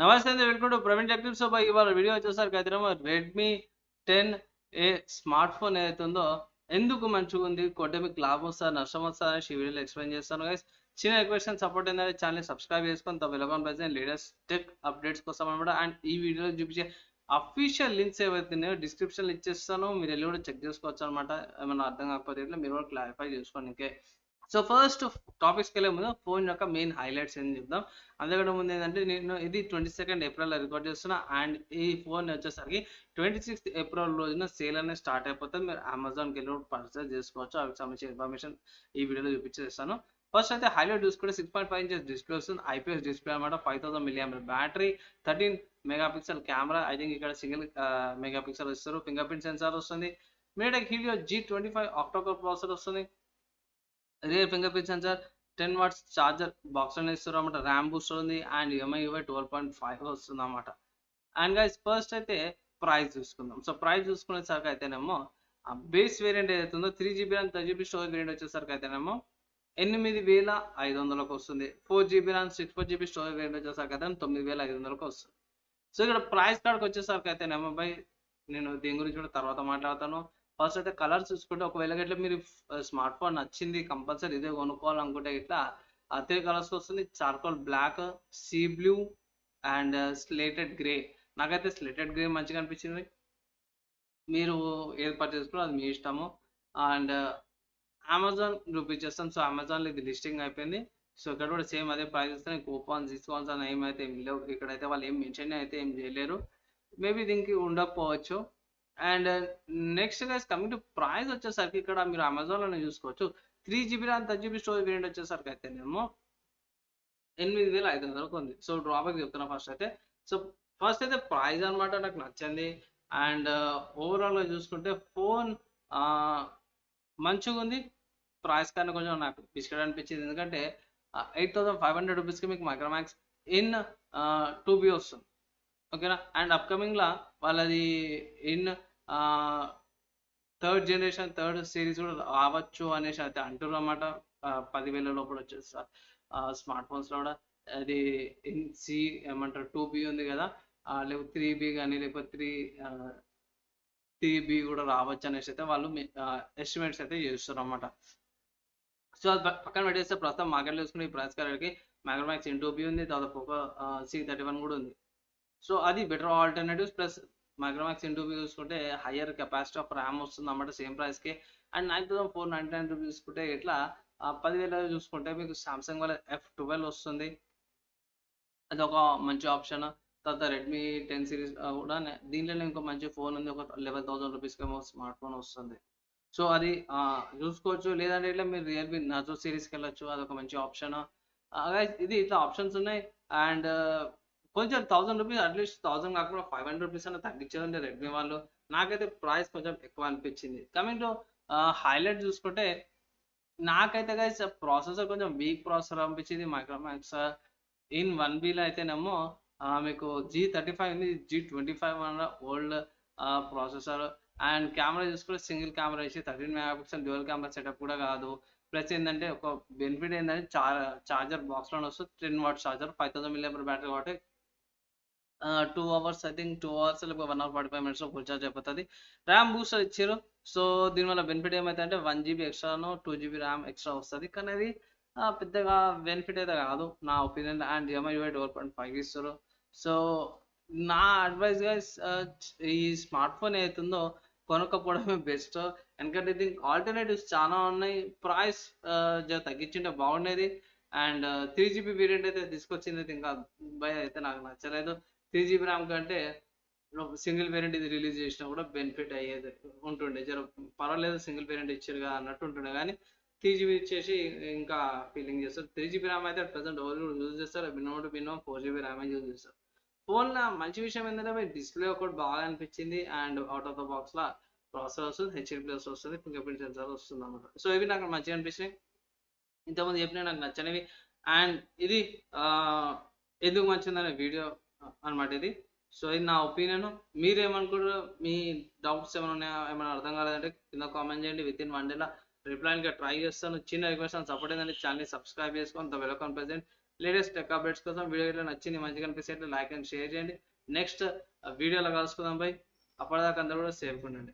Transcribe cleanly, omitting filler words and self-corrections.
నమస్తే అండి, welcome to Praveen టెక్టిప్స్. ఇవాళ వీడియో వచ్చేసరికి అయితే రెడ్మీ 10A స్మార్ట్ ఫోన్ ఏదైతే ఉందో ఎందుకు మంచిగా ఉంది, కొంటే మీకు లాభం వస్తా నష్టం వస్తా అనేసి ఈ వీడియోలో ఎక్స్ప్లెయిన్ చేస్తాను గైస్. చిన్న రిక్వెస్ట్ సపోర్ట్ ఏంటంటే ఛానల్ సబ్స్క్రైబ్ చేసుకొని welcome present latest tech updates కోసం అనమాట. అండ్ ఈ వీడియోలో చూపించే అఫీషియల్ లింక్స్ ఏవైతే ఉన్నాయో డిస్క్రిప్షన్లో ఇచ్చేస్తాను, మీరు వెళ్ళి కూడా చెక్ చేసుకోవచ్చు అనమాట. ఏమైనా అర్థం కాకపోతే ఇట్లా మీరు కూడా క్లారిఫై చేసుకోండి. సో ఫస్ట్ టాపిక్స్కి వెళ్ళే ముందు ఫోన్ యొక్క మెయిన్ హైలైట్స్ ఏం చెప్దాం. అందుకంటే ముందు ఏంటంటే నేను ఇది 22 ఏప్రిల్లో రికార్డ్ చేస్తున్నా. అండ్ ఈ ఫోన్ వచ్చేసరికి 26 ఏప్రిల్ రోజున సేల్ అనేది స్టార్ట్ అయిపోతుంది. మీరు అమెజాన్కి వెళ్ళి పర్చేస్ చేసుకోవచ్చు. అవి సంబంధించిన ఇన్ఫర్మేషన్ ఈ వీడియోలో చూపించేస్తాను. ఫస్ట్ అయితే హైలైట్ చూసుకుంటే 6.5 ఇంచెస్ డిస్ప్లే వస్తుంది. ఐపీఎస్ డిస్ప్లే అనమాట. 5000 mAh battery, 13 megapixel camera. I think ఇక్కడ సింగిల్ మెగాపిక్సెల్ ఇస్తారు. ఫింగర్ ప్రింట్ సెన్సార్ వస్తుంది. MediaTek Helio G25 octacore processor వస్తుంది. Rear finger print sensor, 10 watts charger box అనేది ఇస్తారు అన్నమాట. ర్యామ్ బూస్టర్ ఉంది. అండ్ ఎంఐ 12.5 వస్తుంది అన్నమాట. అండ్ గైస్ ఫస్ట్ అయితే ప్రైస్ చూసుకుందాం. సో ప్రైస్ చూసుకునేసరికి అయితేనేమో బేస్ వేరియంట్ ఏదైతే ఉందో 3GB RAM 30GB storage variant వచ్చేసరికి అయితేనేమో 8500కు వస్తుంది. 4GB RAM 64GB storage variant వచ్చేసరికి అయితే 9500కు వస్తుంది. సో ఇక్కడ ప్రైస్ కార్డ్కి వచ్చేసరికి అయితేనేమో బై నేను దీని గురించి కూడా తర్వాత మాట్లాడతాను. ఫస్ట్ అయితే కలర్స్ చూసుకుంటే ఒకవేళ ఇట్లా మీరు స్మార్ట్ ఫోన్ నచ్చింది కంపల్సరీ ఇదే కొనుక్కోవాలనుకుంటే ఇట్లా 3 కలర్స్ వస్తుంది. Charcoal black, sea blue and slated grey. నాకైతే స్లేటెడ్ గ్రే మంచిగా అనిపించింది. మీరు ఏది పర్చేస్ చేసుకోవాలో అది మీ ఇష్టము. And Amazon చూపించేస్తాం. సో అమెజాన్లో ఇది లిస్టింగ్ అయిపోయింది. సో ఇక్కడ కూడా సేమ్ అదే ప్రైస్ ఇస్తాను. కూపన్స్ డిస్కౌంట్స్ అని ఏమైతే ఏం లేవు. ఇక్కడైతే వాళ్ళు ఏం మెన్షన్ అయితే ఏం చేయలేరు. మేబీ దీనికి ఉండకపోవచ్చు. And next guys coming to price వచ్చేసరికి ఇక్కడ మీరు అమెజాన్లోనే చూసుకోవచ్చు. 3GB RAM 30GB storage variant వచ్చేసరికి అయితేనేమో 8500కు ఉంది. సో డ్రాబ్యాక్ చెప్తున్నా ఫస్ట్ అయితే. సో ఫస్ట్ అయితే ప్రైస్ అనమాట నాకు నచ్చింది. అండ్ ఓవరాల్గా చూసుకుంటే ఫోన్ మంచిగా ఉంది. ప్రైస్ కన్నా కొంచెం నాకు బిస్కెట్ అనిపించింది. ఎందుకంటే 8500 రూపీస్కి మీకు మైక్రోమాక్స్ ఇన్ 2B వస్తుంది. ఓకేనా. అండ్ అప్కమింగ్లో వాళ్ళది in third generation third series కూడా రావచ్చు అనేసి అయితే అంటున్నారు అన్నమాట. 10,000 లోపల వచ్చేస్తా స్మార్ట్ ఫోన్స్లో కూడా అది ఇన్ సి ఏమంటారు 2B ఉంది కదా, లేకపోతే 3B కానీ లేకపోతే 3B కూడా రావచ్చు అనేసి అయితే వాళ్ళు ఎస్టిమేట్స్ అయితే చేస్తారు అన్నమాట. సో అది పక్కన పెట్టేస్తే ప్రస్తుతం మార్కెట్లో చూసుకుని ఈ ప్రైస్ కారడికి మైక్రోమాక్స్ ఇన్ 2B ఉంది. తర్వాత పోకో C31 కూడా ఉంది. సో అది better alternatives. Plus Micromax in 2B చూసుకుంటే హయ్యర్ కెపాసిటీ ఆఫ్ ర్యామ్ వస్తుంది అన్నమాట సేమ్ ప్రైస్కి. అండ్ 9499 రూపీస్ చూసుకుంటే ఇట్లా 10,000 చూసుకుంటే మీకు సామ్సంగ్ వాళ్ళ F12 వస్తుంది. అది ఒక మంచి ఆప్షన్. తర్వాత రెడ్మీ 10 సిరీస్ కూడా దీంట్లోనే ఇంకో మంచి ఫోన్ ఉంది. ఒక 11,000 రూపీస్కి ఏమో స్మార్ట్ ఫోన్ వస్తుంది. సో అది చూసుకోవచ్చు. లేదంటే ఇట్లా మీరు రియల్మీ నార్జో సిరీస్కి వెళ్ళొచ్చు. అదొక మంచి ఆప్షన్. ఇది ఇట్లా ఆప్షన్స్ ఉన్నాయి. అండ్ కొంచెం 1000 రూపీస్ అట్లీస్ట్ 1000 కాకుండా 500 రూపీస్ అన్న తగ్గించారంటే రెడ్మీ వాళ్ళు. నాకైతే ప్రైస్ కొంచెం ఎక్కువ అనిపించింది. కమింగ్ టు హైలైట్ చూసుకుంటే నాకైతే గైస్ ప్రాసెసర్ కొంచెం వీక్ ప్రాసెసర్ అనిపించింది. మైక్రోమాక్స్ ఇన్ 1Bలో అయితేనేమో మీకు G35 ఉంది. G25 అన్న ఓల్డ్ ప్రాసెసర్. అండ్ కెమెరా చూసుకుంటే సింగిల్ కెమెరా వేసి 13 మెగాపిక్సెల్ డ్యూయల్ కెమెరా సెటప్ కూడా కాదు. ప్లస్ ఏంటంటే ఒక బెనిఫిట్ ఏంటంటే చార్జర్ బాక్స్లోనే వస్తుంది. 10 వాట్ చార్జర్, 5000 mAh బ్యాటరీ కాబట్టి 2 అవర్స్ ఐ థింక్ 2 అవర్స్ లేకపోతే 1 అవర్ 45 మినిట్స్లో ఫుల్ చార్జ్ అయిపోతుంది. ర్యామ్ బూస్టర్ ఇచ్చారు. సో దీనివల్ల బెనిఫిట్ ఏమైతే 1GB ఎక్స్ట్రాను 2GB ర్యామ్ ఎక్స్ట్రా వస్తుంది. కానీ అది పెద్దగా బెనిఫిట్ అయితే కాదు నా ఒపీనియన్. అండ్ ఎంఐ 12.5 ఇస్తారు. సో నా అడ్వైస్గా ఈ స్మార్ట్ ఫోన్ ఏదైతుందో కొనుక్కపోవడమే బెస్ట్. ఎందుకంటే దీనికి ఆల్టర్నేటివ్స్ చాలా ఉన్నాయి. ప్రైస్ తగ్గించుంటే బాగుండేది. అండ్ 3GB వేరియంట్ అయితే తీసుకొచ్చింది అయితే ఇంకా అయితే నాకు నచ్చలేదు. 3GB ర్యామ్ కంటే సింగిల్ వేరియంట్ ఇది రిలీజ్ చేసినా కూడా బెనిఫిట్ అయ్యేది ఉంటుండే. పర్వాలేదు సింగిల్ వేరియంట్ ఇచ్చారుగా అన్నట్టు ఉంటుండే. కానీ 3GB ఇచ్చేసి ఇంకా ఫీలింగ్ చేస్తారు. 3GB ర్యామ్ అయితే ప్రజెంట్ ఎవరు యూజ్ చేస్తారు. మినిమం 4GB ర్యామ్ యూజ్ చేస్తారు. ఫోన్లో మంచి విషయం ఏంటంటే డిస్ప్లే ఒకటి బాగా అనిపించింది. అండ్ అవుట్ ఆఫ్ ద బాక్స్లో ప్రాసెసర్ వస్తుంది, HD+ వస్తుంది, ఫింగర్ ప్రింట్ సెన్సార్ వస్తుంది అన్నమాట. సో ఇవి నాకు మంచిగా అనిపించినాయి. ఇంతకుముందు చెప్పినా నాకు నచ్చనివి. అండ్ ఇది ఎందుకు మంచిదనే వీడియో అనమాట ఇది. సో ఇది నా ఒపీనియన్. మీరేమనుకుంటారు? మీ డౌట్స్ ఏమైనా ఉన్నాయా? ఏమైనా అర్థం కాలేదంటే కింద కామెంట్ చేయండి. వితిన్ 1 డేలో రిప్లై ఇంకా ట్రై చేస్తాను. చిన్న రిక్వెస్ట్ సపోర్ట్ ఏంటంటే ఛానల్ని సబ్స్క్రైబ్ చేసుకొని welcome present latest tech updates కోసం వీడియో ఇట్లా నచ్చింది మంచిగా అనిపిస్తే లైక్ అండ్ షేర్ చేయండి. నెక్స్ట్ వీడియోలో కలుసుకుందాం బై. అప్పటిదాకా అందరూ కూడా సేఫ్గా ఉండండి.